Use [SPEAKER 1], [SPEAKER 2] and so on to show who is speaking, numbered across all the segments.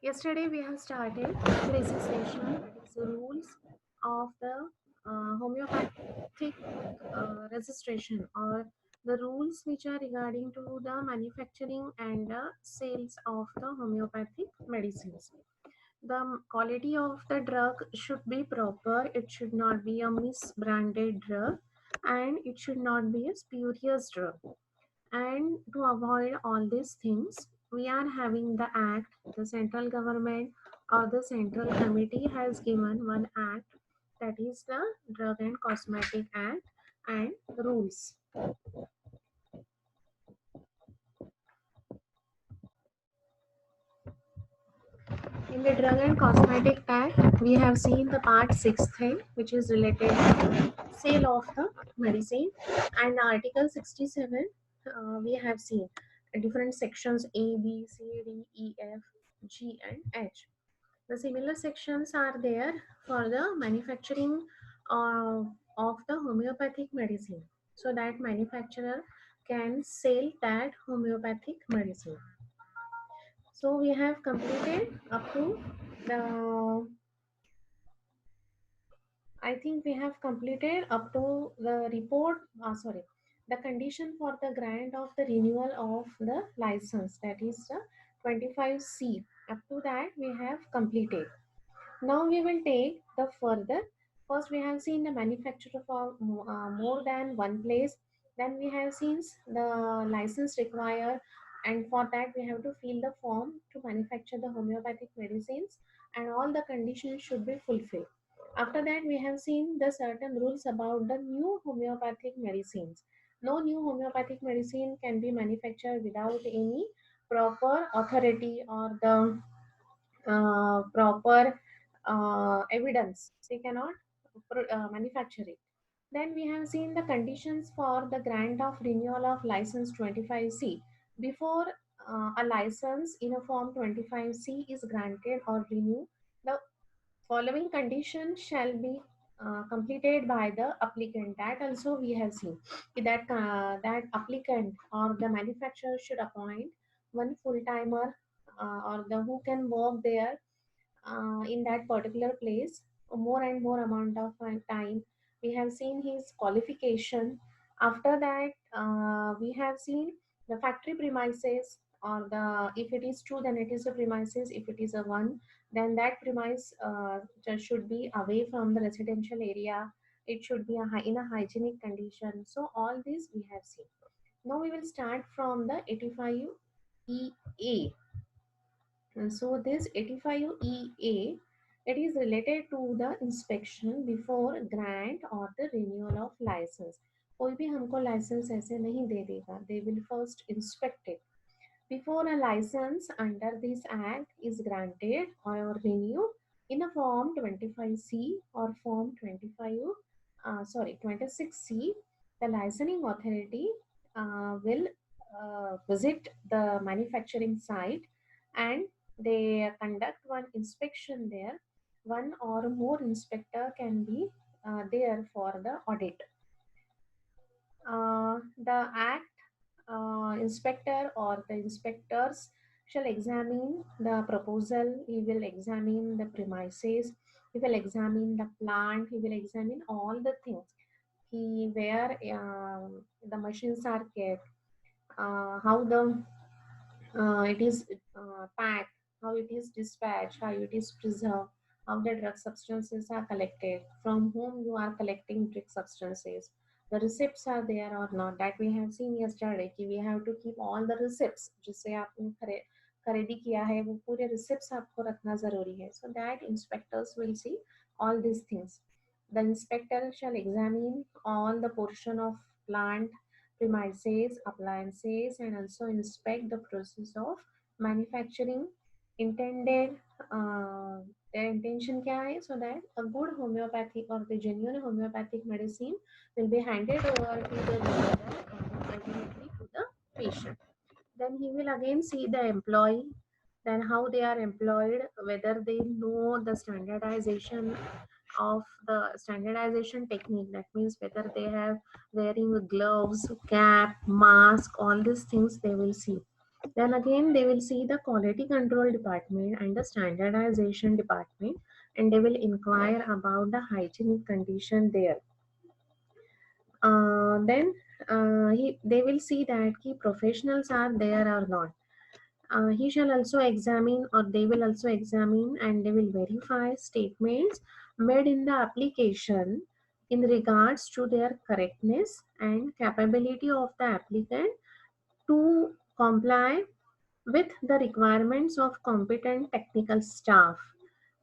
[SPEAKER 1] Yesterday we have started basic session, that is the rules of the homeopathic registration, or the rules which are regarding to the manufacturing and the sales of the homeopathic medicines. The quality of the drug should be proper. It should not be a misbranded drug, and it should not be a spurious drug. And to avoid all these things, we are having the act. The central government or the central committee has given one act, that is the Drug and Cosmetic Act and rules. In the Drug and Cosmetic Act, we have seen the part 16, which is related to sale of the medicine, and Article 67, we have seen different sections A, B, C, D, E, F, G, and H. The similar sections are there for the manufacturing uh, of the homeopathic medicine, so that manufacturer can sell that homeopathic medicine. So we have completed up to the, I think we have completed up to the report, sorry, the condition for the grant of the renewal of the license, that is the 25C. Up to that we have completed. Now we will take the further. First we have seen the manufacturer for more than one place. Then we have seen the license required, and for that we have to fill the form to manufacture the homeopathic medicines, and all the conditions should be fulfilled. After that we have seen the certain rules about the new homeopathic medicines. No new homeopathic medicine can be manufactured without any proper authority or the proper evidence. They cannot manufacture it. Then we have seen the conditions for the grant of renewal of license 25C. Before a license in a form 25C is granted or renewed, the following conditions shall be completed by the applicant. That also we have seen that that applicant or the manufacturer should appoint one full timer, or the who can work there in that particular place more and more amount of time. We have seen his qualification. After that we have seen the factory premises, or the, if it is true then it is a premises, if it is a one, then that premise just should be away from the residential area. It should be in a hygienic condition. So all this we have seen. Now we will start from the 85EA. And so this 85EA, it is related to the inspection before grant or the renewal of license. कोई भी हमको license ऐसे नहीं दे देगा. They will first inspect it. Before a license under this act is granted or renewed in a form 25C or form 26C, the licensing authority will visit the manufacturing site, and they conduct one inspection there. One or more inspector can be there for the audit. The act inspector or the inspectors shall examine the proposal. He will examine the premises, he will examine the plant, he will examine all the things. He where the machines are kept, how the it is packed, how it is dispatched, how it is preserved, how the drug substances are collected, from whom you are collecting drug substances, the receipts are there or not. That we have seen yesterday कि we have to keep all the receipts. जिससे आपने खरीदी किया है वो पूरे receipts आपको रखना जरूरी है. So that inspectors will see all these things. The inspector shall examine all the portion of plant, premises, appliances, and also inspect the process of manufacturing. Intended, their intention क्या है, so that a good homeopathic or the genuine homeopathic medicine will be handed over to the user and ultimately to the patient. Then he will again see the employee, then how they are employed, whether they know the standardization of the standardization technique. That means whether they have wearing gloves, cap, mask, all these things they will see. Then again, they will see the quality control department and the standardization department, and they will inquire about the hygienic condition there. They will see that key professionals are there or not. He shall also examine, or they will also examine, and they will verify statements made in the application in regards to their correctness and capability of the applicant to comply with the requirements of competent technical staff.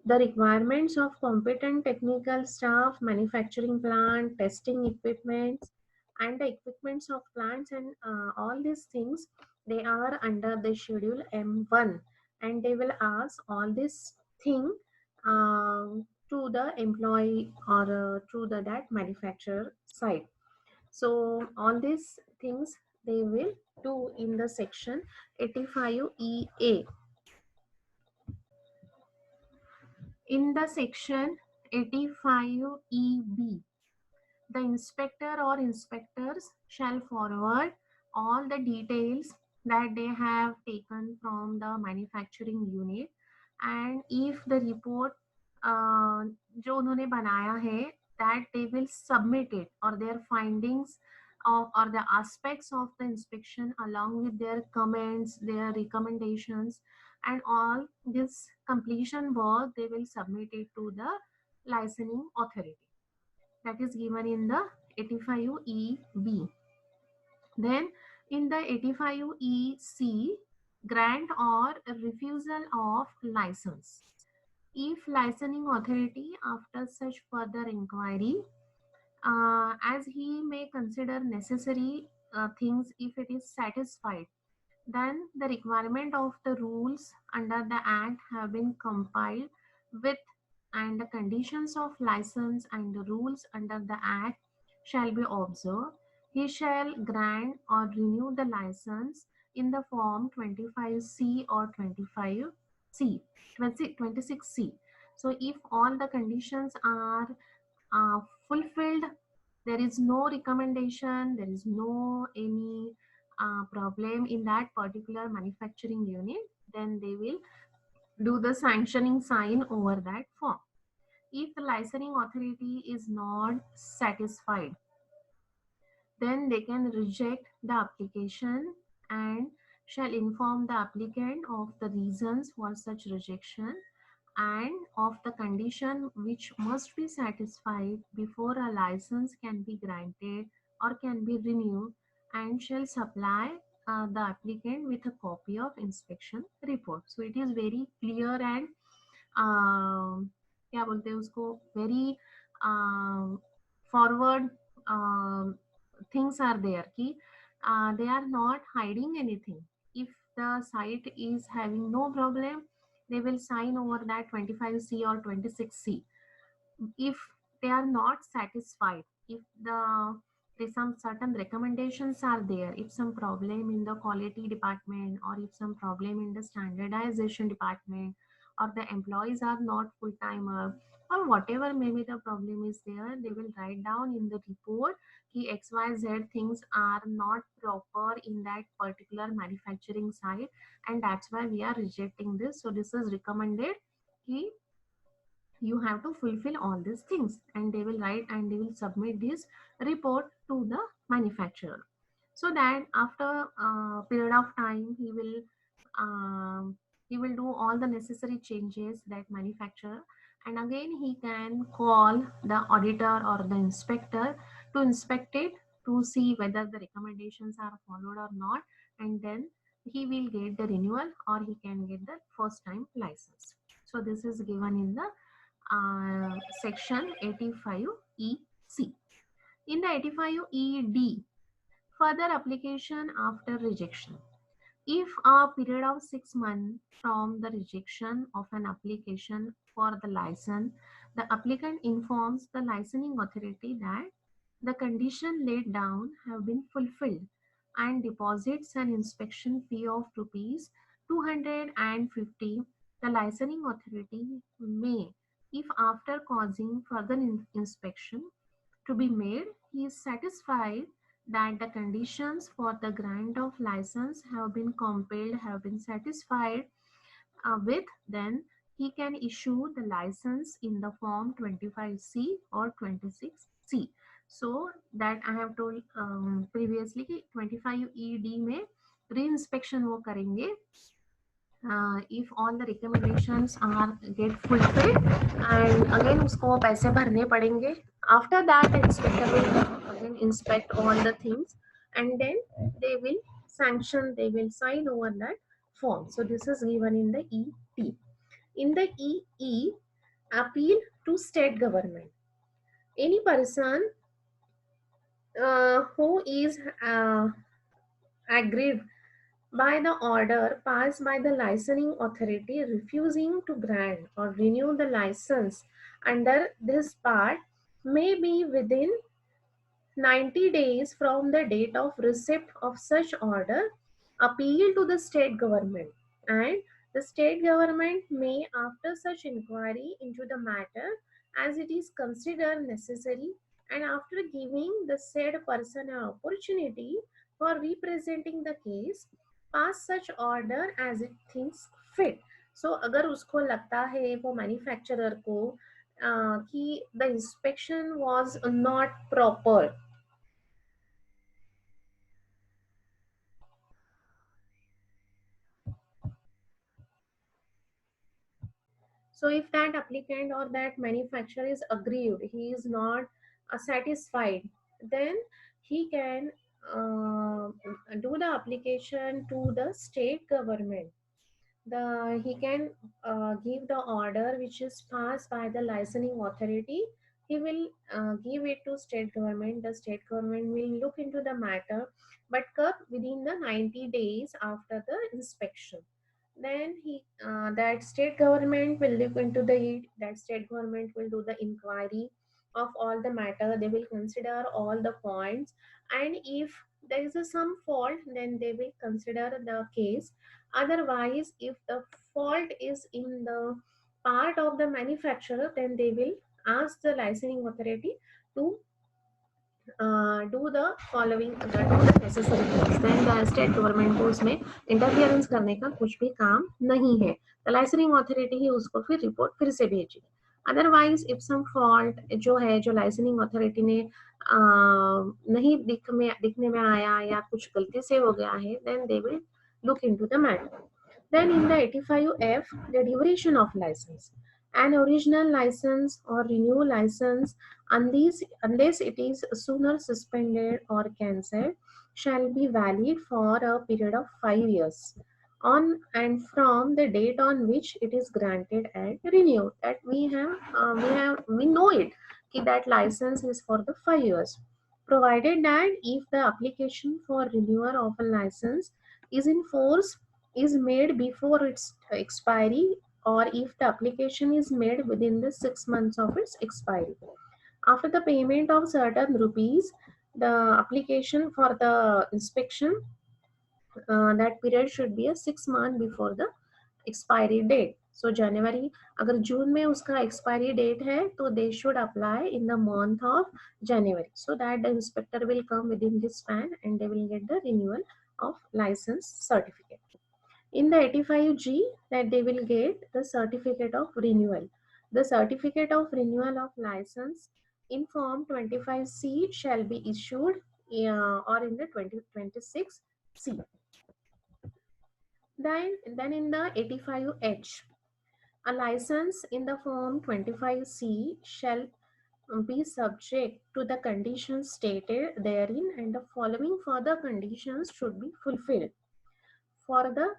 [SPEAKER 1] The requirements of competent technical staff, manufacturing plant, testing equipments, and the equipments of plants, and all these things, they are under the schedule M1, and they will ask all this thing to the employee, or to the that manufacturer side. So all these things they will do in the section 85EA. In the section 85EB, the inspector or inspectors shall forward all the details that they have taken from the manufacturing unit, and if the report जो उन्होंने बनाया है, that they will submit it, or their findings of, or the aspects of the inspection along with their comments, their recommendations, and all this completion work, they will submit it to the licensing authority. That is given in the 85EB. Then in the 85EC, grant or refusal of license. If licensing authority, after such further inquiry, as he may consider necessary things, if it is satisfied, then the requirement of the rules under the Act have been compiled with, and the conditions of license and the rules under the Act shall be observed. He shall grant or renew the license in the form 25C or 25C, 26C. So if all the conditions are fulfilled, there is no recommendation, there is no any problem in that particular manufacturing unit, then they will do the sanctioning sign over that form. If the licensing authority is not satisfied, then they can reject the application and shall inform the applicant of the reasons for such rejection and of the condition which must be satisfied before a license can be granted or can be renewed, and shall supply the applicant with a copy of inspection report. So it is very clear and क्या बोलते हैं उसको, very forward things are there कि they are not hiding anything. If the site is having no problem, they will sign over that 25C or 26C. If they are not satisfied, if there's some certain recommendations are there, if some problem in the quality department, or if some problem in the standardization department, or the employees are not full-timer, or whatever maybe the problem is there, they will write down in the report ki XYZ things are not proper in that particular manufacturing site, and that's why we are rejecting this. So this is recommended ki you have to fulfill all these things, and they will write and they will submit this report to the manufacturer, so that after a period of time he will do all the necessary changes that manufacturer, and again he can call the auditor or the inspector to inspect it, to see whether the recommendations are followed or not, and then he will get the renewal or he can get the first time license. So this is given in the section 85EC. In the 85ED, further application after rejection. If a period of 6 months from the rejection of an application for the license, the applicant informs the licensing authority that the condition laid down have been fulfilled and deposits an inspection fee of rupees 250, the licensing authority may, if after causing further inspection to be made, he is satisfied that the conditions for the grant of license have been compiled, have been satisfied with, then he can issue the license in the form 25C or 26C. So that I have told previously कि 25ED में re-inspection वो करेंगे if all the recommendations are get fulfilled, and again उसको पैसे भरने पड़ेंगे. After that inspector will again inspect all the things, and then they will sanction, they will sign over that form. So this is given in the ET. In the EE, appeal to state government. Any person who is aggrieved by the order passed by the licensing authority refusing to grant or renew the license under this part may be within 90 days from the date of receipt of such order appeal to the state government, and the state government may, after such inquiry into the matter as it is considered necessary, and after giving the said person an opportunity for representing the case, pass such order as it thinks fit. So अगर उसको लगता है वो manufacturer को कि the inspection was not proper. So if that applicant or that manufacturer is aggrieved, he is not satisfied, then he can do the application to the state government. He can give the order which is passed by the licensing authority. He will give it to state government. The state government will look into the matter, but within the 90 days after the inspection. Then that state government will look into that state government will do the inquiry of all the matter. They will consider all the points, and if there is some fault, then they will consider the case. Otherwise, if the fault is in the part of the manufacturer, then they will ask the licensing authority to do the following, do the necessary things. Then the state government को उसमें interference करने का कुछ भी काम नहीं है. The licensing authority ही उसको फिर report फिर से भेजेगी. Otherwise, if some fault जो है, जो licensing authority ने नहीं दिखने में आया या कुछ गलती से हो गया है, then they will look into the matter. Then in the 85F, the duration of license. An original license or renewal license, unless it is sooner suspended or cancelled, shall be valid for a period of 5 years on and from the date on which it is granted and renewed. That we know it that license is for the 5 years, provided that if the application for renewal of a license is in force is made before its expiry, or if the application is made within the 6 months of its expiry. After the payment of certain rupees, the application for the inspection, that period should be a 6 month before the expiry date. So January, अगर जून में उसका expiry date है, तो they should apply in the month of January, so that the inspector will come within this span and they will get the renewal of license certificate. In the 85G, that they will get the certificate of renewal. The certificate of renewal of license in form 25C shall be issued or in the 2026C. Then in the 85H, a license in the form 25C shall be subject to the conditions stated therein, and the following further conditions should be fulfilled for the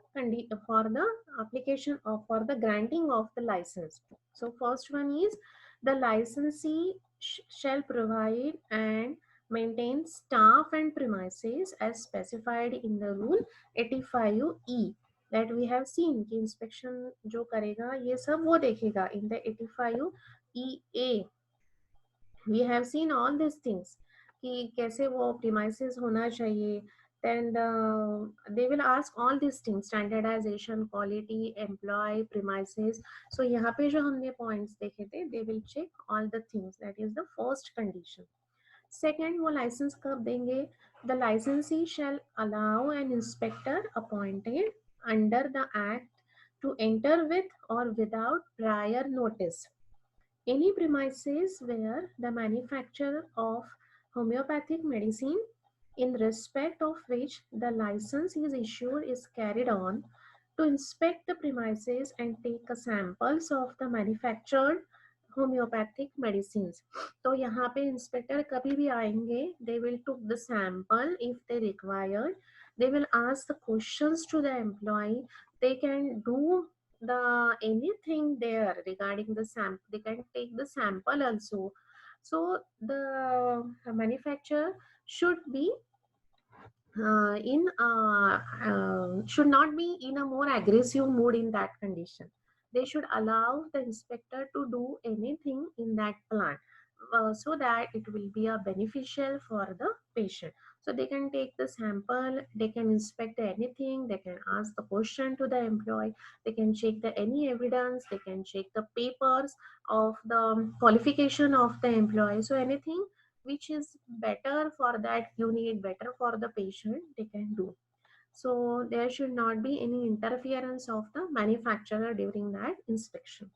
[SPEAKER 1] application or for the granting of the license. So first one is the licensee shall provide and maintain staff and premises as specified in the rule 85E, that we have seen कि inspection जो करेगा ये सब वो देखेगा. In the 85EA we have seen all these things कि कैसे वो premises होना चाहिए. Then they will ask all these things, standardization, quality, employee, premises. So यहाँ पे जो हमने points देखे थे, they will check all the things. That is the first condition. Second, वो लाइसेंस कब देंगे? The licensee shall allow an inspector appointed under the act to enter with or without prior notice any premises where the manufacture of homeopathic medicine in respect of which the license is issued is carried on, to inspect the premises and take a samples of the manufactured homeopathic medicines. तो यहाँ पे inspector कभी भी आएंगे, they will took the sample if they required, they will ask the questions to the employee, they can do the anything there regarding the sample, they can take the sample also. So the manufacturer should be should not be in a more aggressive mood in that condition. They should allow the inspector to do anything in that plant, so that it will be a beneficial for the patient. So they can take the sample, they can inspect anything, they can ask the question to the employee, they can check the any evidence, they can check the papers of the qualification of the employee. So anything which is better for that unit, better for the patient, they can do. So there should not be any interference of the manufacturer during that inspection.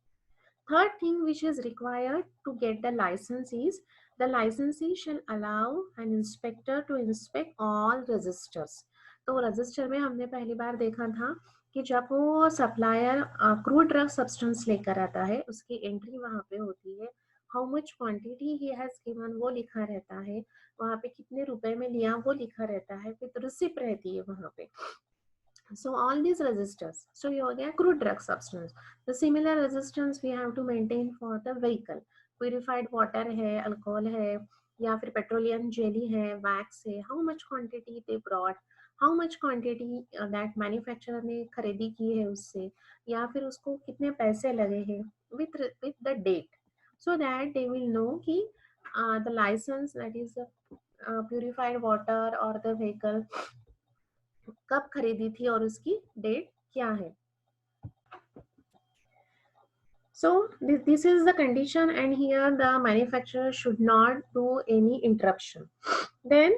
[SPEAKER 1] Third thing which is required to get the license is the licensee shall allow an inspector to inspect all registers. तो register में हमने पहली बार देखा था कि जब वो supplier crude drug substance लेकर आता है, उसकी एंट्री वहाँ पे होती है, how much quantity he has given वो लिखा रहता है, वहाँ पे कितने रुपए में लिया वो लिखा रहता है, फिर रिसिप्ट रहती है वहाँ पे. So all these resistors, so you get crude drug substance. The similar resistance we have to maintain for the vehicle. Purified water है, alcohol है, या फिर petroleum jelly है, wax है. How much quantity they brought, how much quantity that manufacturer ने खरीदी की है उससे, या फिर उसको कितने पैसे लगे हैं, with the date, so that they will know कि the license, that is purified water or the vehicle कब खरीदी थी और उसकी डेट क्या है. So this is the condition, and here the manufacturer should not do any interruption. Then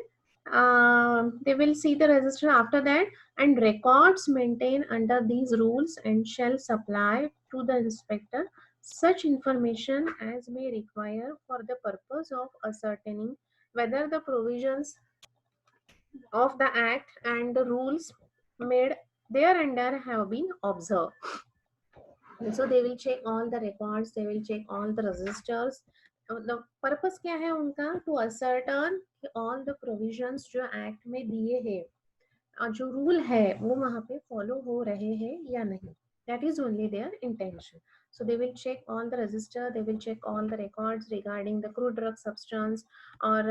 [SPEAKER 1] they will see the register after that, and records maintained under these rules and shall supply to the inspector such information as may require for the purpose of ascertaining whether the provisions of the act and the rules made thereunder have been observed. And so they will check all the records, they will check all the registers. The purpose क्या है उनका? To ascertain कि all the provisions जो act में दिए हैं, जो rule है वो वहाँ पे follow हो रहे हैं या नहीं. That is only their intention. So they will check all the register, they will check all the records regarding the crude drug substance, or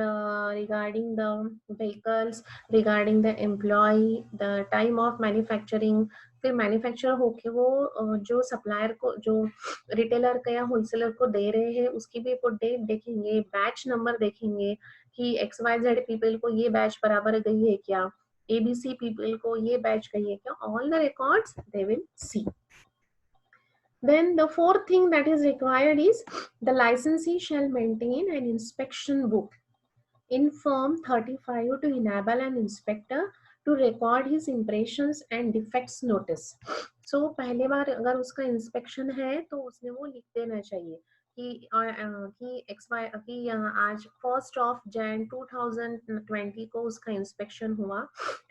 [SPEAKER 1] regarding the vehicles, regarding the employee, the time of manufacturing. फिर manufacture होके वो जो supplier को, जो retailer का या wholesaler को दे रहे हैं, उसकी भी वो डेट देखेंगे, बैच नंबर देखेंगे कि XYZ पीपल को ये बैच बराबर गई है क्या, ABC पीपल को ये बैच गई है क्या. All the records they will see. Then the fourth thing that is required is the licensee shall maintain an inspection book in Form 35 to enable an inspector to record his impressions and defects notice. So पहले बार अगर उसका inspection है तो उसने वो लिख देना चाहिए कि आज 1 Jan 2020 को उसका इंस्पेक्शन हुआ,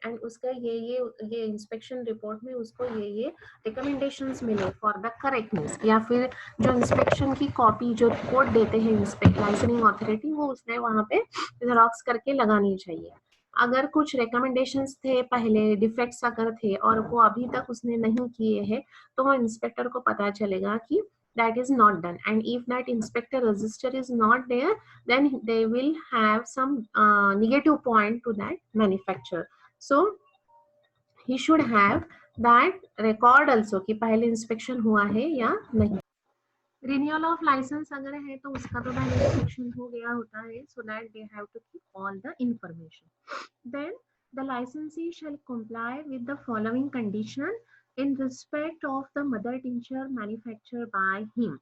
[SPEAKER 1] एंड उसका ये इंस्पेक्शन रिपोर्ट में उसको ये रिकमेंडेशंस मिले फॉर द करेक्टनेस, या फिर जो इंस्पेक्शन की कॉपी जो रिपोर्ट देते हैं लाइसेंसिंग अथॉरिटी, वो उसने वहाँ पे जेरॉक्स करके लगानी चाहिए. अगर कुछ रिकमेंडेशंस थे पहले, डिफेक्ट्स अगर थे और वो अभी तक उसने नहीं किए हैं, तो वो इंस्पेक्टर को पता चलेगा कि that is not done, and if that inspector register is not there, then they will have some negative point to that manufacturer. So he should have that record also कि पहले इंस्पेक्शन हुआ है या नहीं. रिन्यूअल ऑफ लाइसेंस अगर है तो उसका तो पहले इंस्पेक्शन हो गया होता है, so that they have to keep all the information. Then the licensee shall comply with the following condition in respect of the mother tincture manufactured by him.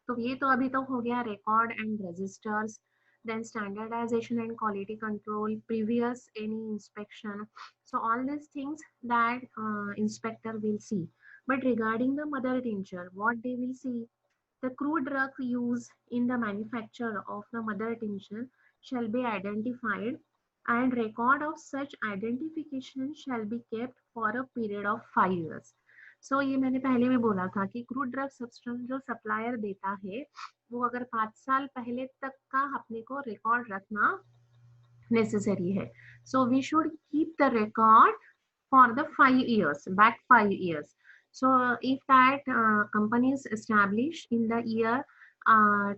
[SPEAKER 1] तो ये तो अभी तक हो गया record and registers. then standardization and quality control, previous any inspection. So all these things that inspector will see. But regarding the mother tincture, what they will see, the crude drug used in the manufacture of the mother tincture shall be identified, and record of such identification shall be kept for a period of 5 years. So ये मैंने पहले भी बोला था कि crude drug substance जो supplier देता है वो अगर 5 साल पहले तक का अपने को रिकॉर्ड रखना नेसेसरी है. So we should keep the record for the 5 years, back 5 years. So if that company is established in the year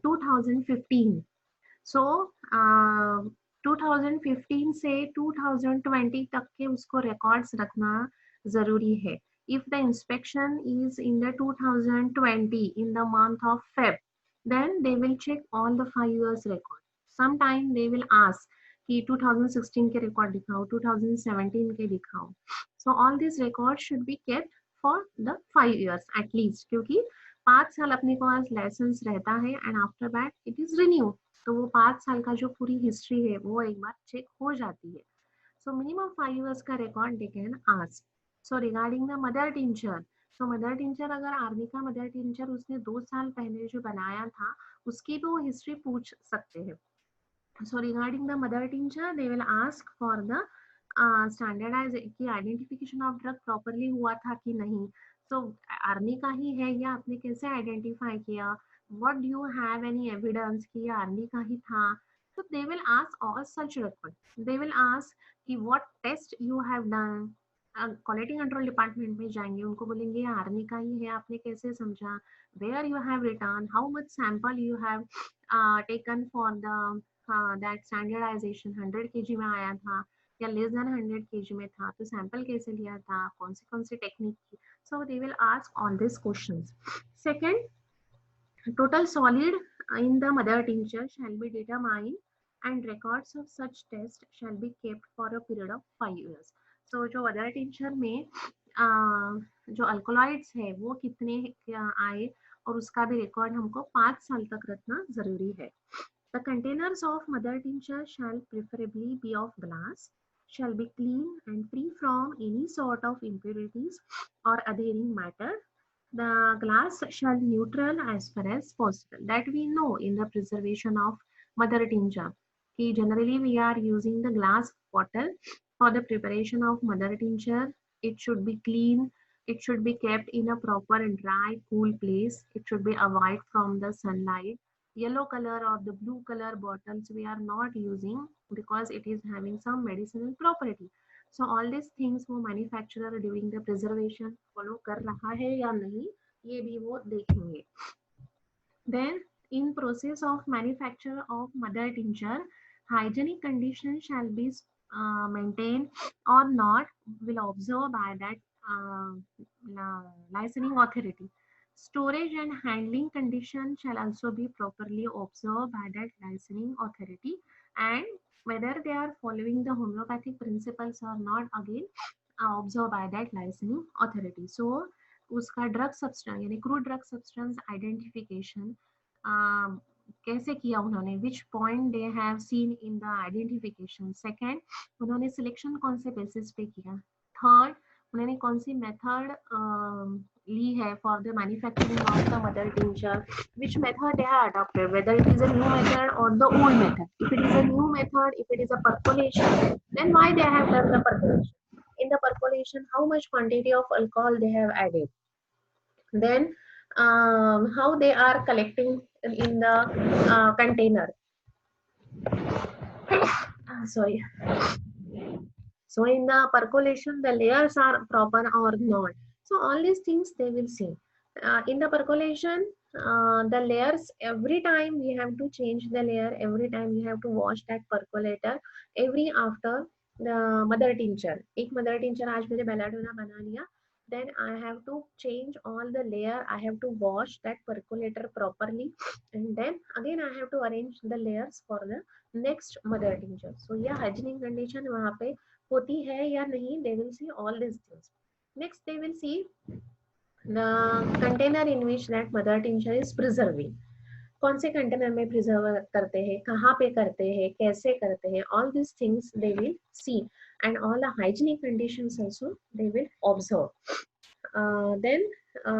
[SPEAKER 1] 2015, so 2015 से 2020 तक के उसको records रखना जरूरी है. If the inspection is in the 2020 in the month of Feb, then they will check all the 5 years record. Sometime they will ask कि 2016 के record दिखाओ, 2017 के दिखाओ. So all these records should be kept for the 5 years at least, क्योंकि 5 साल अपने को licence रहता है and after that it is renew. तो वो 5 साल का जो पूरी हिस्ट्री है वो एक बार चेक हो जाती है. So minimum 5 years का record they can ask. So regarding the mother tincture, so mother tincture अगर आर्मी का mother tincture उसने 2 साल पहले जो बनाया था उसकी भी वो हिस्ट्री पूछ सकते हैं. So regarding the mother tincture, they will ask for the standardized कि identification of drug properly हुआ था कि नहीं. So आर्मी का ही है या आपने कैसे आइडेंटिफाई किया, what do you have any evidence कि ये आर्मी का ही था. So they will ask all such record. They will ask कि what test you have done. Quality control department में जाएंगे, उनको बोलेंगे आर्मी का ही है, आपने कैसे समझा, where you have return, how much sample you have taken for the that standardization 100 kg में आया था या लेस देन 100 kg में था, तो सैंपल कैसे लिया था, कौन सी टेक्निक की. So they will ask all this questions. Second, total solid in the mother tincture shall be determined and records of such test shall be kept for a period of 5 years. So जो mother tincture में जो alkaloids है वो कितने आए और उसका भी रिकॉर्ड हमको 5 साल तक रखना जरूरी है. The containers of mother tincture shall preferably be of glass, shall be clean and free from any sort of impurities or adhering matter. The glass shall be neutral as far as possible. That we know in the preservation of mother tincture. Generally we are using the glass bottle for the preparation of mother tincture. It should be clean. It should be kept in a proper and dry, cool place. It should be avoid from the sunlight. Yellow color or the blue color bottles we are not using because it is having some medicinal property. So all these things वो manufacturer during the preservation follow कर रहा है या नहीं, ये भी वो देखेंगे. Then in process of manufacture of mother tincture, hygienic conditions shall be maintained or not will observe by that licensing authority. Storage and handling conditions shall also be properly observed by that licensing authority, and whether they are following the homeopathic principles or not again observed by that licensing authority. So उसका drug substance यानी crude drug substance identification कैसे किया उन्होंने, which point they have seen in the identification. Second, उन्होंने selection कौन से basis पे किया. थर्ड, उन्होंने कौन सी मेथड ली है for the manufacturing of the mother tincture, which method they have adopted, whether it is a new method or the old method. If it is a new method, if it is a percolation, then why they have done the percolation. In the percolation, how much quantity of alcohol they have added. Then how they are collecting in the container. Sorry. So in the percolation, the layers are proper or not. So all these things they will see. In the percolation, the layers, every time we have to change the layer, every time we have to wash that percolator, every after the mother tincture. एक mother tincture आज मेरे belladonna बना लिया, then I have to change all the layer. I have to wash that percolator properly, and then again I have to arrange the layers for the next mother tincture. So ये hygienic condition वहाँ पे होती है या नहीं, they will see all these things. Next they will see the container in which that mother tincture is preserving. कौन से container में प्रिजर्व करते हैं, कहाँ पे करते हैं, कैसे करते हैं, all these things they will see, and all the hygienic conditions also they will observe. Then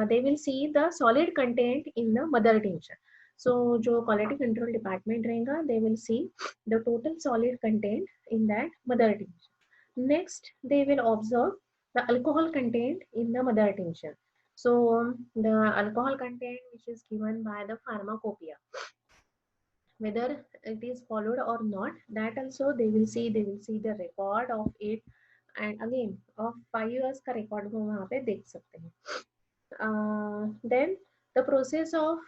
[SPEAKER 1] they will see the solid content in the mother tincture. So जो quality control department रहेगा, they will see the total solid content in that mother tincture. Next, they will observe the alcohol content in the mother tincture. So the alcohol content which is given by the pharmacopoeia, whether it is followed or not, that also they will see. They will see the record of it, and again of 5 years का record वो वहाँ पे देख सकते हैं. Then the process of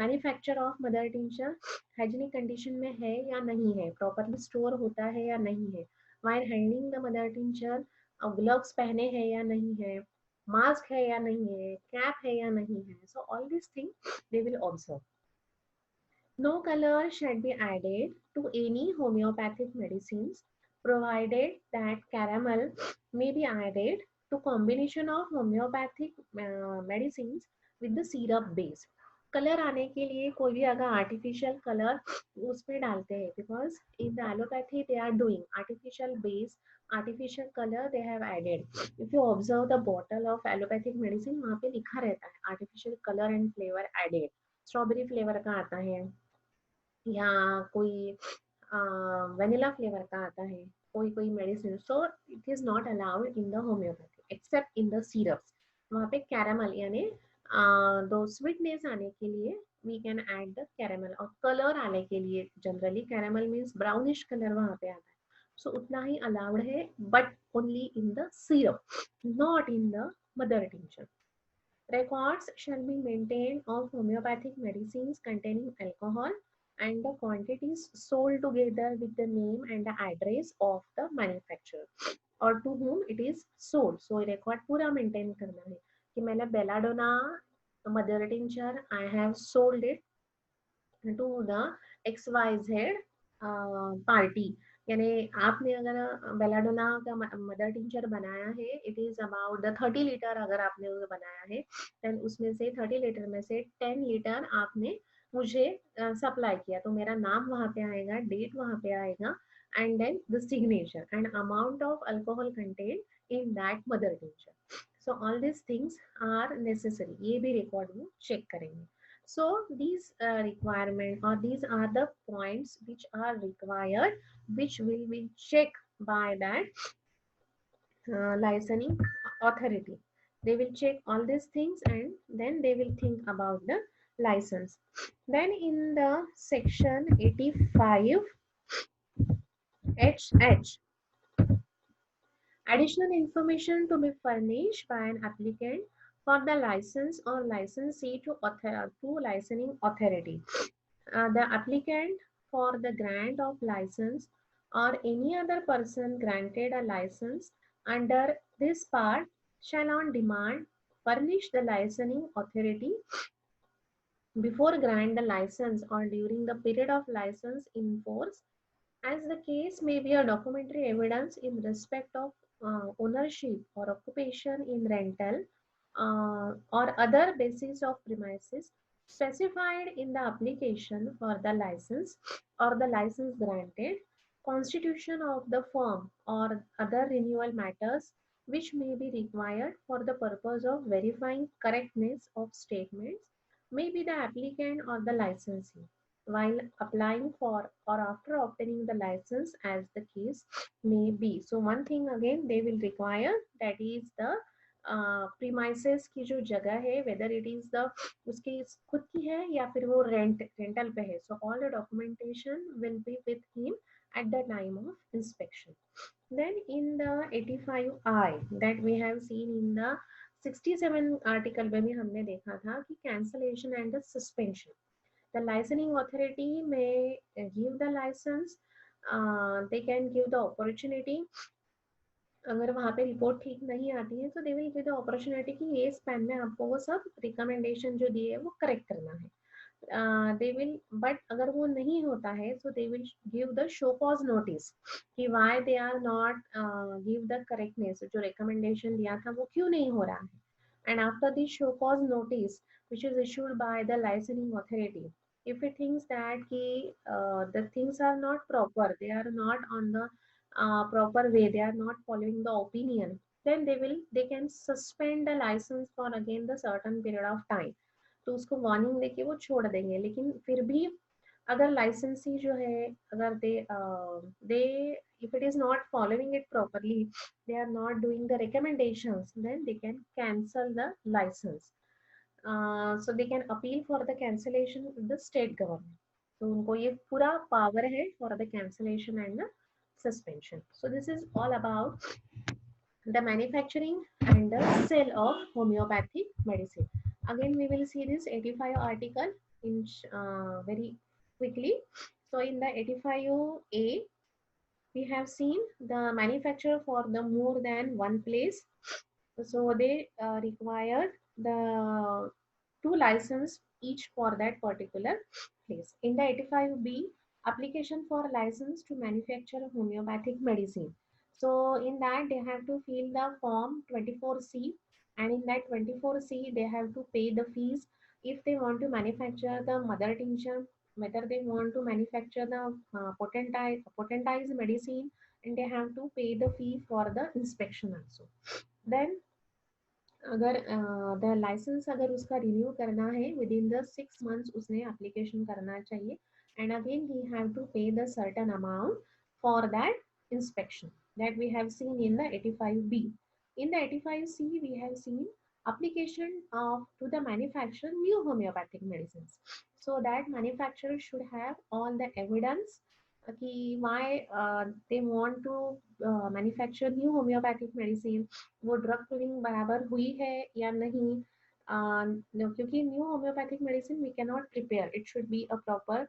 [SPEAKER 1] manufacture of mother tincture hygienic condition में है या नहीं है, properly store होता है या नहीं है, while handling the mother tincture gloves पहने हैं या नहीं है, mask है या नहीं है, cap है या नहीं है. So all these things they will observe. No color should be added to any homeopathic medicines, provided that caramel may be added to combination of homeopathic medicines with the syrup base. Colour आने के लिए कोई भी अगर artificial colour उसमें डालते हैं, because in the allopathy they are doing artificial base, artificial colour they have added. If you observe the bottle of allopathic medicine, वहाँ पे लिखा रहता है artificial colour and flavour added. Strawberry flavour का आता है, या कोई वनीला फ्लेवर का आता है, कोई कोई medicine. So it is not allowed in the homeopathy except in the syrups. वहाँ पे कैरामल यानी दो स्वीटनेस आने के लिए we can add the caramel, और कलर आने के लिए generally caramel means brownish colour वहाँ पे आता है. सो उतना ही अलाउड है, but only in the syrup, not in the mother tincture. Records shall be maintained of homeopathic medicines containing alcohol and the quantities sold together with the name and the address of the manufacturer or to whom it is sold. So record पूरा maintain करना है कि मैंने belladonna mother tincture I have sold it to the XYZ party. यानी आपने अगर belladonna का mother tincture बनाया है, it is about the 30 litre अगर आपने उसे बनाया है, देन उसमें से 30 लीटर में से 10 लीटर आपने मुझे सप्लाई किया, तो मेरा नाम वहाँ पे आएगा, डेट वहाँ पे आएगा, and then the signature and amount of alcohol content in that mother tincture. So all this things are necessary, ये भी रिकॉर्ड में चेक करेंगे. So these requirement or these are the points which are required, which will be checked by that licensing authority. They will check all these things and then they will think about the license. Then in the section 85 HH, additional information to be furnished by an applicant for the license or licensee to licensing authority. The applicant for the grant of license or any other person granted a license under this part shall on demand furnish the licensing authority before grant the license or during the period of license in force, as the case may be a documentary evidence in respect of ownership or occupation in rental or other basis of premises specified in the application for the license or the license granted, constitution of the firm or other renewal matters which may be required for the purpose of verifying correctness of statements may be the applicant or the licensee while applying for or after obtaining the license as the case may be. So one thing again they will require, that is the premises की जो जगह है, whether it is the उसकी खुद की है या फिर वो रेंटल पे है. So all the documentation will be with him at the time of inspection. Then in the 85I that we have seen in the 67 article में भी हमने देखा था कि cancellation and the suspension. The licensing authority may give the license, they can give the opportunity. अगर वहाँ पे report ठीक नहीं आती है तो they will give the opportunity कि ये स्पैन में आपको वो सब रिकमेंडेशन जो दिए है वो करेक्ट करना है. दे विल, बट अगर वो नहीं होता है so they will give the show cause notice कि why they are not give the correctness, जो recommendation दिया था वो क्यों नहीं हो रहा है. And after this show cause notice which is issued by the licensing authority, if he thinks that the things are not proper, they are not on the proper way, they are not following the opinion, then they can suspend the license for again the certain period of time. तो उसको warning देके वो छोड़ देंगे, लेकिन फिर भी अगर लाइसेंसी जो है, अगर दे if it is not following it properly, they are not doing the recommendations, then they can cancel the license. So they can appeal for the cancellation with the state government. So उनको ये पूरा power है for the cancellation and the suspension. So this is all about the manufacturing and the sale of homeopathic medicine. Again, we will see this 85 article in very quickly. So in the 85A, we have seen the manufacturer for the more than one place. So they required the two license each for that particular place. In the 85B, application for license to manufacture homeopathic medicine. So in that they have to fill the form 24C, and in that 24C they have to pay the fees if they want to manufacture the mother tincture, whether they want to manufacture the potentized medicine, and they have to pay the fee for the inspection also. Then अगर the licence अगर उसका renew करना है with in the 6 months उसने application करना चाहिए, and again he have to pay the certain amount for that inspection that we have seen in the 85B. In the 85C, we have seen application of to the manufacturer new homeopathic medicines. So that manufacturer should have all the evidence कि why they want to manufacture new homeopathic medicine, वो drug pulling बराबर हुई है या नहीं, क्योंकि new homeopathic medicine we can not prepare, it should be a proper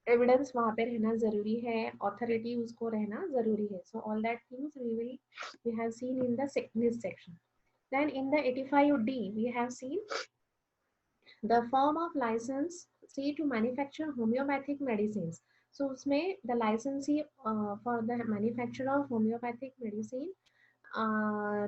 [SPEAKER 1] evidence वहाँ पे रहना जरूरी है, ऑथोरिटी उसको रहना जरूरी है. So all that things we have seen in the this section. Then in the 85D we have seen the form of license see to manufacture homeopathic medicines. So उसमें the licensee for the manufacture of homeopathic medicine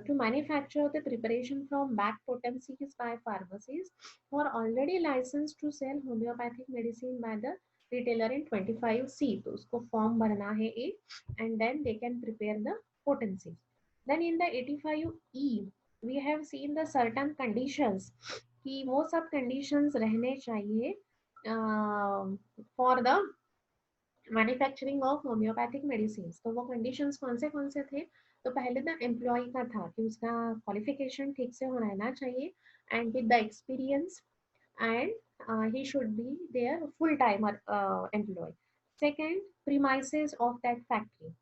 [SPEAKER 1] to manufacture the preparation from back potencies by pharmacies who are already licensed to sell homeopathic medicine by the retailer in 25C. तो उसको form भरना है एक, and then they can prepare the potencies. Then in the 85E we have seen the certain conditions कि वो सब conditions रहने चाहिए for the manufacturing of homeopathic medicine. तो वो कंडीशंस कौन से थे? तो पहले द एम्प्लॉय का था कि उसका क्वालिफिकेशन ठीक से होना चाहिए and with the experience, and he should be their full-timer employee. Second, premises of that factory.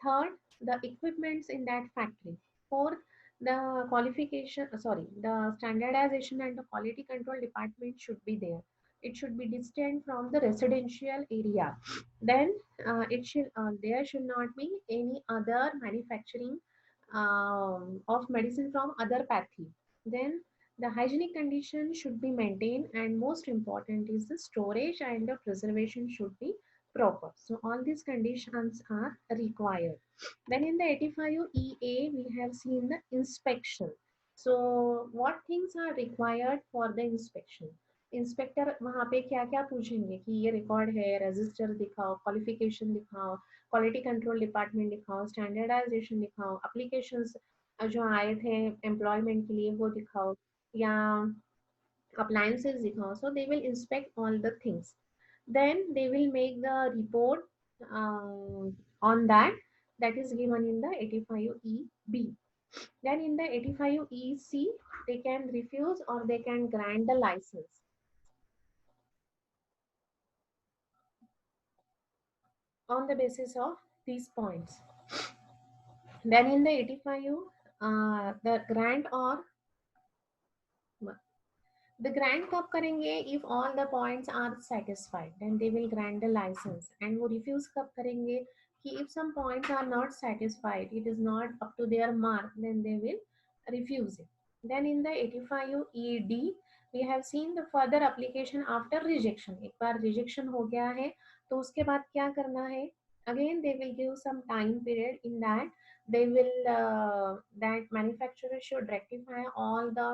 [SPEAKER 1] Third, the equipments in that factory. Fourth, the the standardization and the quality control department should be there. It should be distant from the residential area. Then there should not be any other manufacturing of medicine from other pathy. Then the hygienic condition should be maintained, and most important is the storage and the preservation should be proper. So all these conditions are required. Then in the 85EA we have seen the inspection. So what things are required for the inspection? Inspector वहाँ पे क्या क्या पूछेंगे कि ये record है, register दिखाओ, qualification दिखाओ, क्वालिटी कंट्रोल डिपार्टमेंट दिखाओ, स्टैंडर्डाइजेशन दिखाओ, एप्लीकेशंस जो आए थे एम्प्लॉयमेंट के लिए वो दिखाओ, या appliances दिखाओ. So they will inspect all the things. Then they will make the report on that is given in the 85EB. Then in the 85EC they can refuse or they can grant the license on the basis of these points. Then in the 85 the grant or the grant कब करेंगे? If all the points are satisfied, then they will grant the license. And वो refuse कब करेंगे? कि if some points are not satisfied, it is not up to their mark, then they will refuse it. Then in the 85 ED, we have seen the further application after rejection. एक बार rejection हो गया है, तो उसके बाद क्या करना है? Again, they will give some time period. In that, they will that manufacturer should rectify all the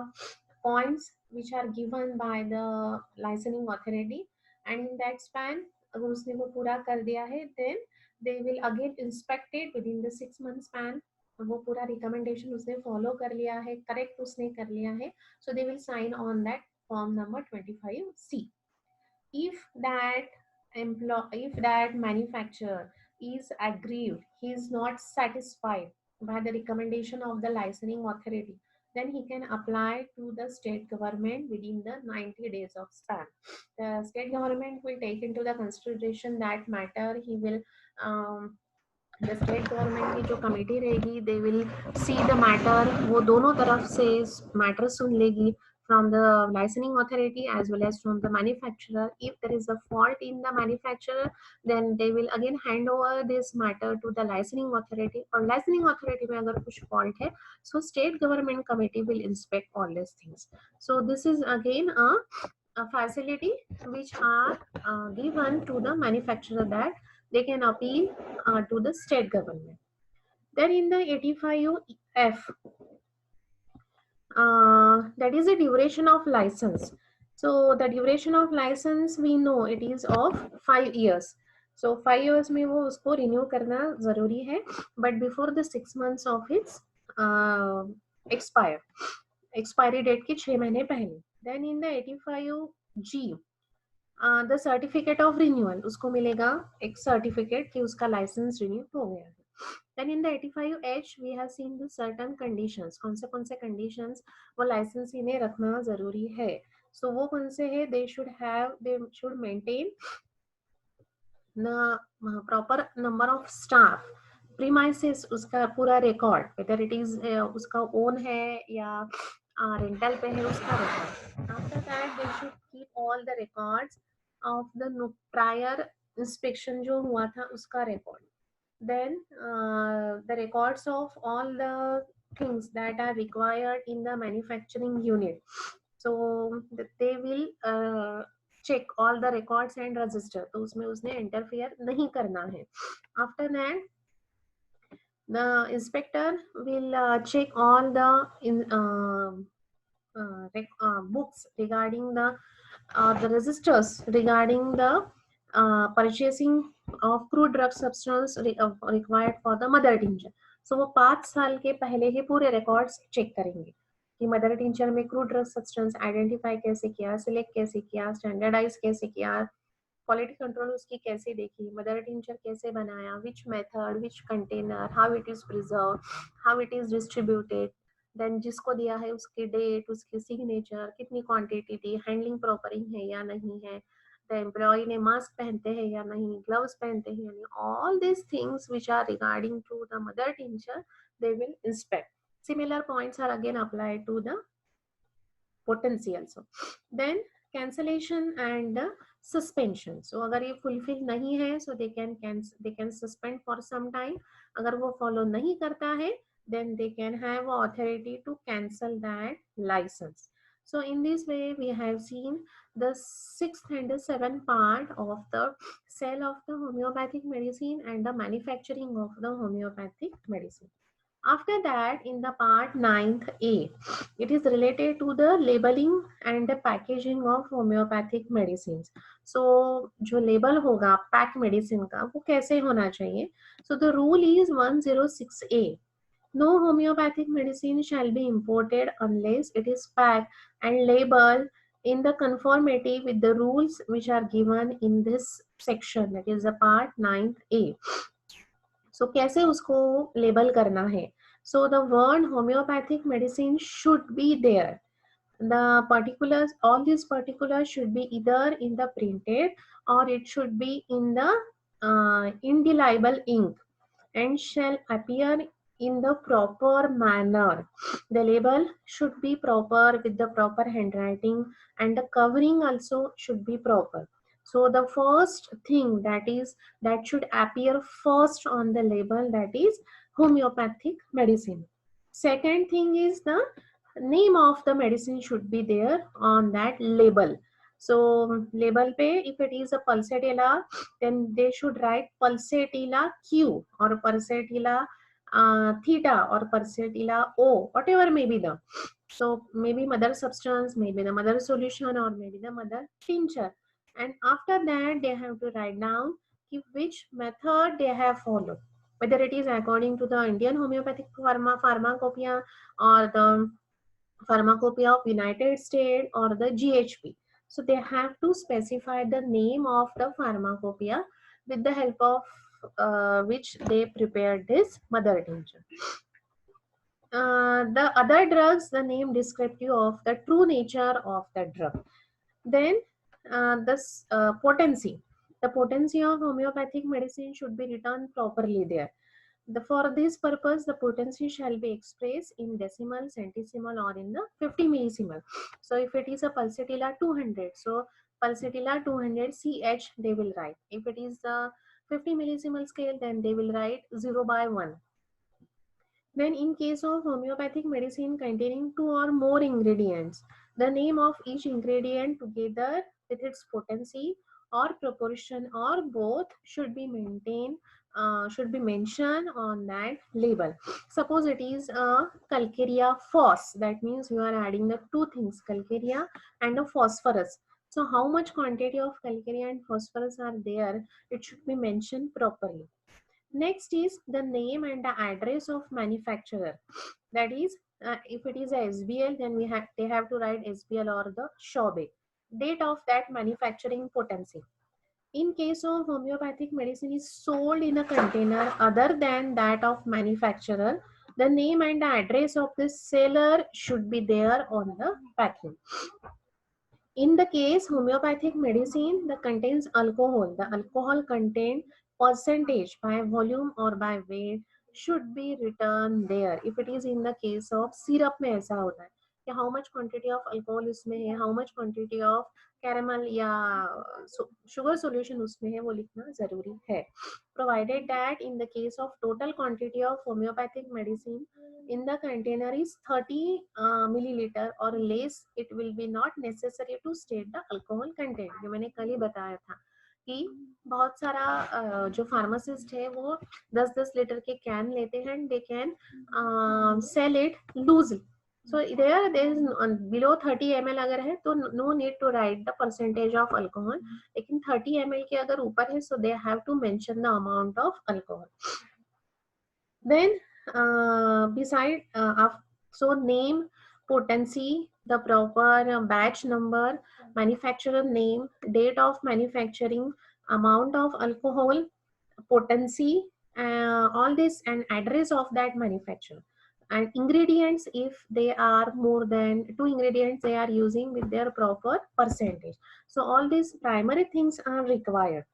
[SPEAKER 1] points which are given by the licensing authority, and in that span अगर उसने वो पूरा कर दिया है then they will again inspected with in the 6 month span. वो पूरा recommendation उसने फॉलो कर लिया है, करेक्ट उसने कर लिया है, so they will sign on that form number 25C. If if that manufacturer is aggrieved, he is not satisfied by the recommendation of the licensing authority, then he can apply to the state government within the 90 days of span. The state government will take into the consideration that matter. He will the state government की जो committee रहेगी they will see the matter, वो दोनों तरफ से matter सुन लेगी from the licensing authority as well as from the manufacturer. If there is a fault in the manufacturer, then they will again hand over this matter to the licensing authority, और licensing authority में अगर कुछ fault है so state government committee will inspect all these things. So this is again a facility which are given to the manufacturer that they can appeal to the state government. Then in the 85F, that is the duration of license. So the duration of license we know it is of 5 years. So 5 years में वो उसको renew करना जरूरी है, but before the 6 months of its expiry date के 6 महीने पहले. Then in the 85G, the certificate of renewal, उसको मिलेगा एक सर्टिफिकेट कि उसका लाइसेंस रिन्यू हो गया है. Then in the 85H we have seen the certain conditions, कौन से conditions वो लाइसेंस इन्हें रखना जरूरी है. So वो कौन से है? They should maintain the proper number of staff, premises उसका पूरा रिकॉर्ड, whether it is उसका ओन है या रेंटल पे है उसका record. After that they should keep all the records of the prior inspection जो हुआ था उसका record. Then the records of all the things that are required in the manufacturing unit. So they will check all the records and register. तो उसमें उसने interfere नहीं करना है. After that, the inspector will check all the books regarding the registers regarding the purchasing of crude drug substance required for the mother tincture. So वो 5 साल के पहले ही पूरे रिकॉर्ड्स चेक करेंगे कि मदर टिंचर में क्रूड ड्रग सब्सटेंस आइडेंटिफाई कैसे किया, सिलेक्ट कैसे किया, स्टैंडर्डाइज कैसे किया, क्वालिटी कंट्रोल उसकी कैसे देखी, मदर टिंचर कैसे बनाया, which method, which container, how it is preserve, how it is distributed, then जिसको दिया है उसकी डेट, उसकी सिग्नेचर, कितनी क्वांटिटी थी, हैंडलिंग प्रॉपर है या नहीं है, द एम्प्लॉय ने मास्क पहनते हैं या नहीं, ग्लव्स पहनते हैं या नहीं, all this things which are regarding to the mother tincture they will inspect. Similar points are again applied to the potency also. Then cancellation and suspension. So अगर ये fulfill नहीं है so they can suspend for some time. अगर वो follow नहीं करता है then they can have authority to cancel that license. So in this way we have seen the 6th and the 7th part of the sale of the homeopathic medicine and the manufacturing of the homeopathic medicine. After that, in the part 9th A, it is related to the labeling and the packaging of homeopathic medicines. So, जो label होगा pack medicine का वो कैसे होना चाहिए? So, the rule is 106A. No homeopathic medicine shall be imported unless it is packed and labeled in the conformity with the rules which are given in this section, that is the part 9th A. So कैसे उसको label करना है? So the word homeopathic medicine should be there. The particulars, all these particulars should be either in the printed or it should be in the indelible ink and shall appear in the proper manner. The label should be proper with the proper handwriting and the covering also should be proper. So the first thing that should appear first on the label, that is homeopathic medicine. Second thing is the name of the medicine should be there on that label. So label pe if it is a pulsatilla, then they should write pulsatilla Q or pulsatilla theta or pulsatilla O, whatever may be the. So maybe mother substance, maybe the mother solution, or maybe the mother tincture. and after that they have to write down which method they have followed, whether it is according to the Indian homeopathic pharmacopoeia or the pharmacopoeia of United States or the GHP. So they have to specify the name of the pharmacopoeia with the help of which they prepared this mother tincture. The other drugs, the name descriptive of the true nature of the drug. Then this potency. The potency of homeopathic medicine should be written properly there. For this purpose, the potency shall be expressed in decimal, centesimal, or in the 50 millisimal. So if it is a pulsatilla 200, so pulsatilla 200 CH they will write. If it is a 50 millisimal scale, then they will write 0/1. Then in case of homeopathic medicine containing two or more ingredients, the name of each ingredient together with its potency or proportion or both should be maintained, should be mentioned on that label. Suppose it is a calcarea phos, that means you are adding the two things, calcarea and a phosphorus. So how much quantity of calcarea and phosphorus are there, it should be mentioned properly. Next is the name and the address of manufacturer. That is, if it is a SBL, then they have to write SBL or the SHOBE. Date of that manufacturing potency. In case of homeopathic medicine is sold in a container other than that of manufacturer, the name and the address of the seller should be there on the packing. In the case homeopathic medicine that contains alcohol, the alcohol content percentage by volume or by weight should be written there. If it is in the case of syrup में ऐसा होता है कि how much quantity of alcohol उसमें है, how much quantity of caramel या sugar solution उसमें है, वो लिखना जरूरी है. Provided that in the case of total quantity of homeopathic medicine in the container is 30 milliliter or less, it will be not necessary to state the alcohol content. जो मैंने कल ही बताया था कि बहुत सारा जो फार्मासिस्ट है वो 10-10 लीटर के कैन लेते हैं, they can sell it loosely. So there is below 30 ml अगर है तो no need to write the percentage of alcohol. लेकिन 30 ml के अगर ऊपर है, so they have to mention the amount of alcohol. Then beside so name, potency, the proper batch number, manufacturer name, date of manufacturing, amount of alcohol, potency, all this, and address of that manufacturer, and ingredients if they are more than 2 ingredients they are using with their proper percentage. So all these primary things are required.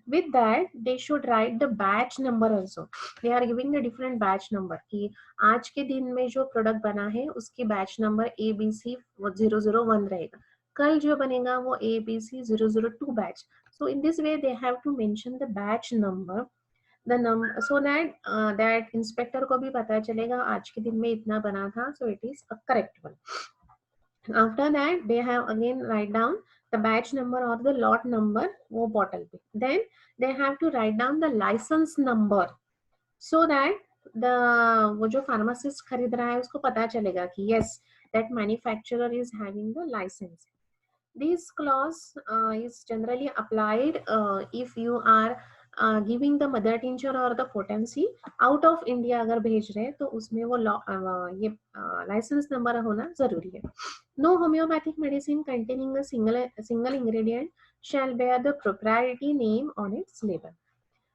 [SPEAKER 1] With that they should write the batch number also. They are giving the different batch number कि आज के दिन में जो product बना है उसकी batch number ABC 001 रहेगा, कल जो बनेगा वो ABC 002 batch. So in this way they have to mention the batch number, the number, so that that inspector को भी पता चलेगा आज के दिन में इतना बना था, so it is a correct one. After that they have again write down the batch number or the lot number वो bottle पे. Then they have to write down the license number so that the वो जो pharmacist खरीद रहा है उसको पता चलेगा कि yes that manufacturer is having the license. This clause is generally applied if you are giving the mother tincture or the potency out of India अगर भेज रहे हैं तो उसमें वो ये license number होना जरूरी है. No homeopathic medicine containing a single ingredient shall bear the proprietary name on its label.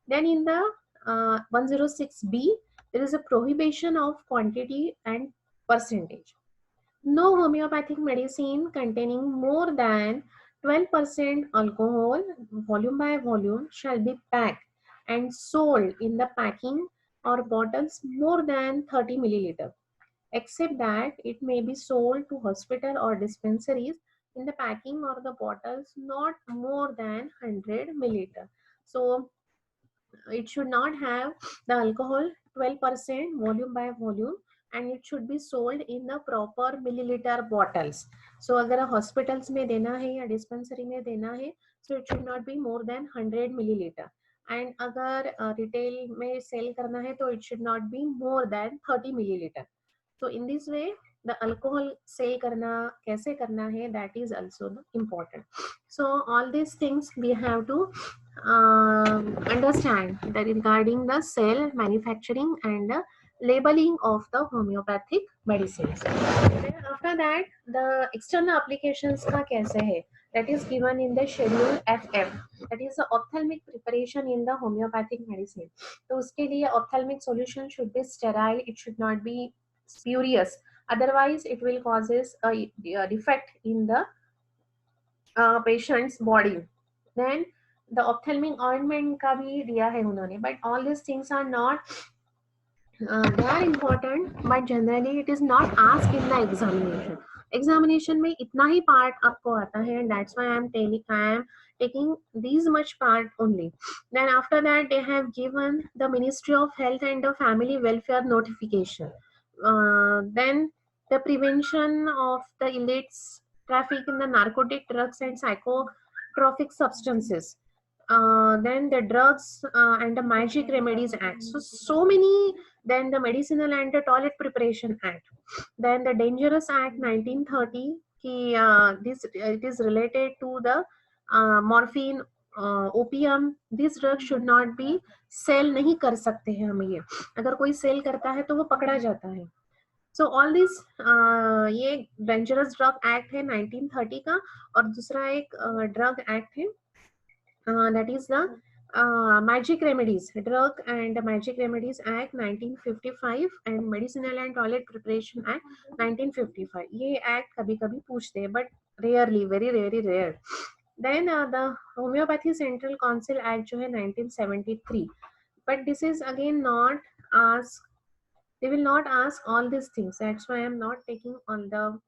[SPEAKER 1] Then in the 106B, there is a prohibition of quantity and percentage. No homeopathic medicine containing more than 12% alcohol, volume by volume, shall be packed and sold in the packing or bottles more than 30 milliliter, except that it may be sold to hospital or dispensaries in the packing or the bottles not more than 100 milliliter. So it should not have the alcohol 12% volume by volume, and it should be sold in the proper milliliter bottles. So अगर hospitals में देना है या dispensary में देना है, so it should not be more than 100 milliliter. And अगर retail में sell करना है तो it should not be more than 30 milliliter. So in this way the alcohol sale करना कैसे करना है, that is also important. So all these things we have to understand that regarding the sale, manufacturing and the labeling of the homeopathic medicines. Then after that the external applications का कैसे है, that is given in the schedule FF, that is the ophthalmic preparation in the homeopathic medicine. तो उसके लिए ophthalmic solution should be sterile, it should not be spurious, otherwise it will causes a defect in the patient's body. Then the ophthalmic ointment का भी दिया है उन्होंने, but all these things are not they are important, but generally it is not asked in the examination. Examination में इतना ही part आपको आता है, and that's why I am taking these much part only. Then after that they have given the Ministry of Health and the Family Welfare notification. Then the prevention of the illicit traffic in the narcotic drugs and psychotropic substances. Then the drugs and the magic remedies act. So many. Then the medicinal and the toilet preparation act. Then the dangerous act 1930 this it is related to the morphine, opium. This drug should not be sell नहीं कर सकते हैं हम, ये अगर कोई cell करता है तो वो पकड़ा जाता है. So all this ये डेंजरस ड्रग एक्ट है 1930 का, और दूसरा एक ड्रग एक्ट है that is the Magic Remedies, Drug and Magic Remedies Act 1955 and Medicinal and Toilet Preparation Act 1955. ये act कभी कभी पूछते हैं, but rarely, very rare. Then the Homeopathy Central Council Act जो है 1973, but this is again not asked. They will not ask all these things. That's why I am not taking all the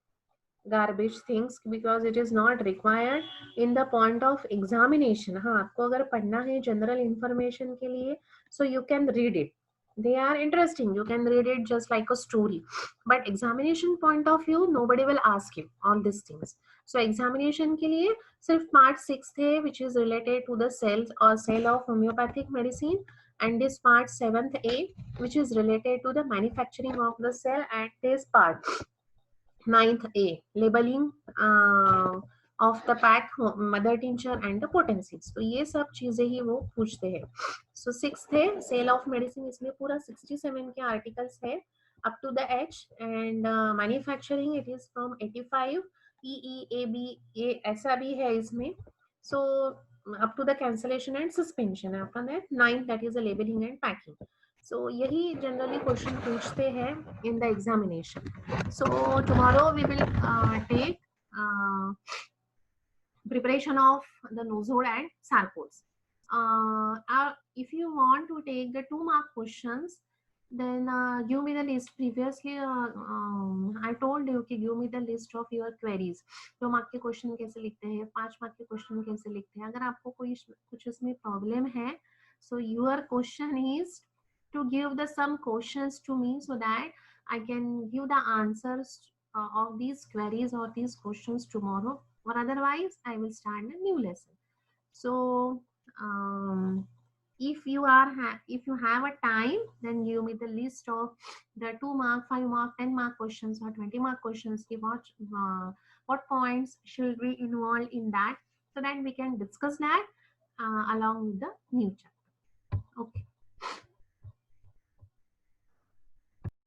[SPEAKER 1] garbage things because it is not required in the point of examination. हाँ, आपको अगर पढ़ना है general information के लिए, so you can read it. They are interesting. You can read it just like a story. But examination point of view, nobody will ask you all these things. So examination के लिए सिर्फ part 6 है, which is related to the cells or cell of homeopathic medicine, and this part 7th A, which is related to the manufacturing of the cell, and this part 9th A, labeling of the pack, mother tincture and the potencies. तो ये सब चीजें ही वो पूछते हैं. So 6th है cell of medicine, इसमें पूरा 67 के आर्टिकल्स है up to the H, and manufacturing it is from 85 EEAB ऐसा भी है इसमें. So up to the cancellation and suspension. After that 9th, that is the labeling and packing. So यही generally question पूछते हैं in the examination. So tomorrow we will take preparation of the nosode and sarcos. If you want to take the 2-mark questions, then give me the list. Previously I told you कि give me the list of your queries. 2 mark के question कैसे लिखते हैं, 5 mark के question कैसे लिखते हैं. अगर आपको कोई कुछ इसमें problem है, so your question is to give the some questions to me so that I can give the answers of these queries or these questions tomorrow, or otherwise I will start a new lesson. So if you have a time, then give me the list of the 2-mark, 5-mark, 10-mark questions or 20-mark questions. What points should we involve in that, so that we can discuss that along with the new chapter. Okay.